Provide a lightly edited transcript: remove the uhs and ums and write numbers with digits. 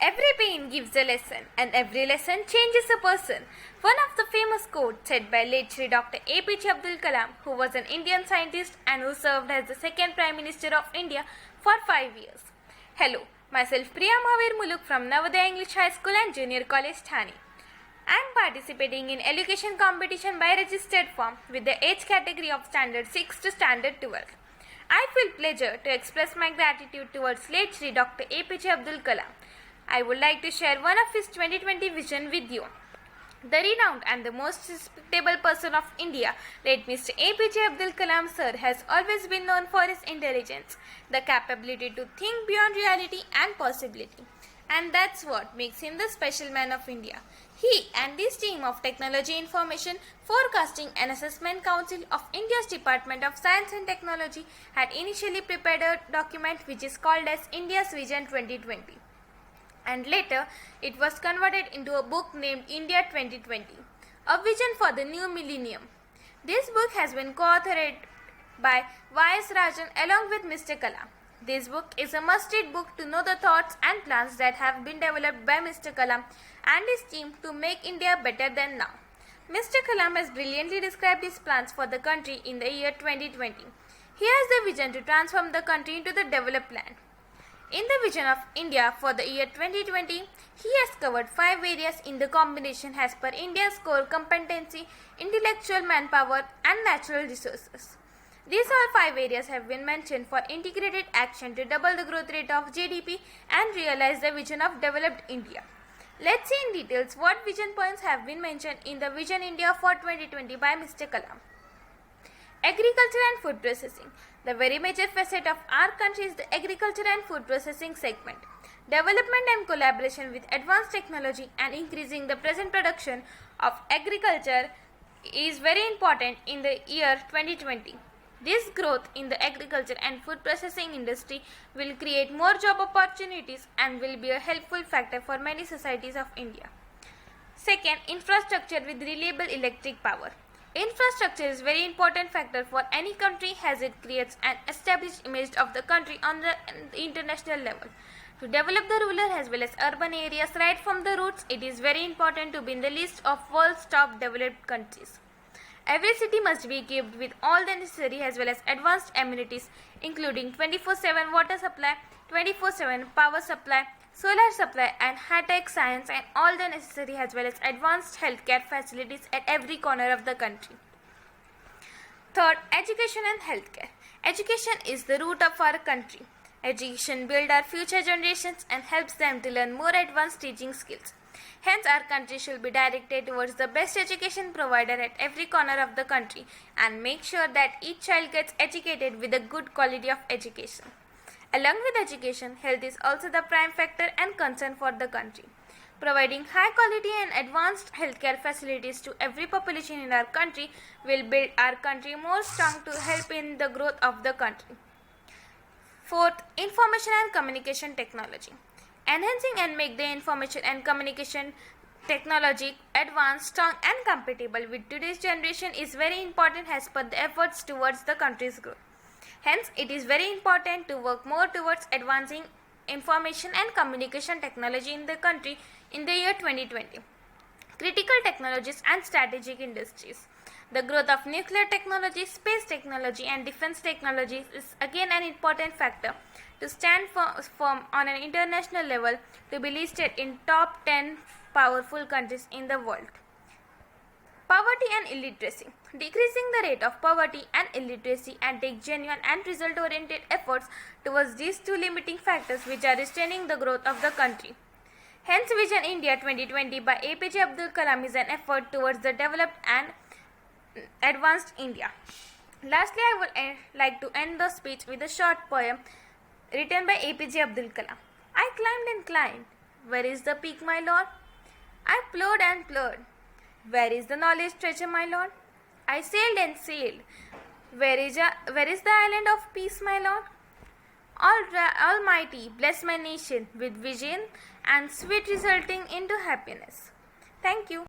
Every pain gives a lesson, and every lesson changes a person. One of the famous quotes said by late Shri Dr. APJ Abdul Kalam, who was an Indian scientist and who served as the second Prime Minister of India for 5 years. Hello, myself Priya Mahavir Muluk from Navodaya English High School and Junior College, Thane. I am participating in education competition by registered form with the age category of Standard 6 to Standard 12. I feel pleasure to express my gratitude towards late Shri Dr. APJ Abdul Kalam. I would like to share one of his 2020 vision with you. The renowned and the most respectable person of India, late Mr. APJ Abdul Kalam sir, has always been known for his intelligence, the capability to think beyond reality and possibility. And that's what makes him the special man of India. He and his team of Technology Information Forecasting and Assessment Council of India's Department of Science and Technology had initially prepared a document which is called as India's Vision 2020. And later it was converted into a book named India 2020, a vision for the new millennium. This book has been co-authored by Y.S. Rajan along with Mr. Kalam. This book is a must-read book to know the thoughts and plans that have been developed by Mr. Kalam and his team to make India better than now. Mr. Kalam has brilliantly described his plans for the country in the year 2020. He has the vision to transform the country into the developed land. In the vision of India for the year 2020, he has covered 5 areas in the combination as per India's core competency, intellectual manpower and natural resources. These all 5 areas have been mentioned for integrated action to double the growth rate of GDP and realize the vision of developed India. Let's see in details what vision points have been mentioned in the Vision India for 2020 by Mr. Kalam. Agriculture and food processing. The very major facet of our country is the agriculture and food processing segment. Development and collaboration with advanced technology and increasing the present production of agriculture is very important in the year 2020. This growth in the agriculture and food processing industry will create more job opportunities and will be a helpful factor for many societies of India. Second, infrastructure with reliable electric power. Infrastructure is a very important factor for any country as it creates an established image of the country on the international level. To develop the rural as well as urban areas right from the roots, it is very important to be in the list of world's top developed countries. Every city must be equipped with all the necessary as well as advanced amenities including 24/7 water supply, 24/7 power supply, solar supply and high-tech science and all the necessary as well as advanced healthcare facilities at every corner of the country. Third, education and healthcare. Education is the root of our country. Education builds our future generations and helps them to learn more advanced teaching skills. Hence, our country should be directed towards the best education provider at every corner of the country and make sure that each child gets educated with a good quality of education. Along with education, health is also the prime factor and concern for the country. Providing high quality and advanced healthcare facilities to every population in our country will build our country more strong to help in the growth of the country. Fourth, information and communication technology. Enhancing and make the information and communication technology advanced, strong and compatible with today's generation is very important as per the efforts towards the country's growth. Hence, it is very important to work more towards advancing information and communication technology in the country in the year 2020. Critical technologies and strategic industries. The growth of nuclear technology, space technology and defense technologies is again an important factor to stand firm on an international level to be listed in top 10 powerful countries in the world. Poverty and illiteracy. Decreasing the rate of poverty and illiteracy and take genuine and result-oriented efforts towards these two limiting factors which are restraining the growth of the country. Hence, Vision India 2020 by APJ Abdul Kalam is an effort towards the developed and advanced India. Lastly, I would like to end the speech with a short poem written by APJ Abdul Kalam. I climbed and climbed. Where is the peak, my lord? I plowed and plowed. Where is the knowledge treasure, my lord? I sailed and sailed. Where is the island of peace, my lord? Almighty, bless my nation with vision and sweet resulting into happiness. Thank you.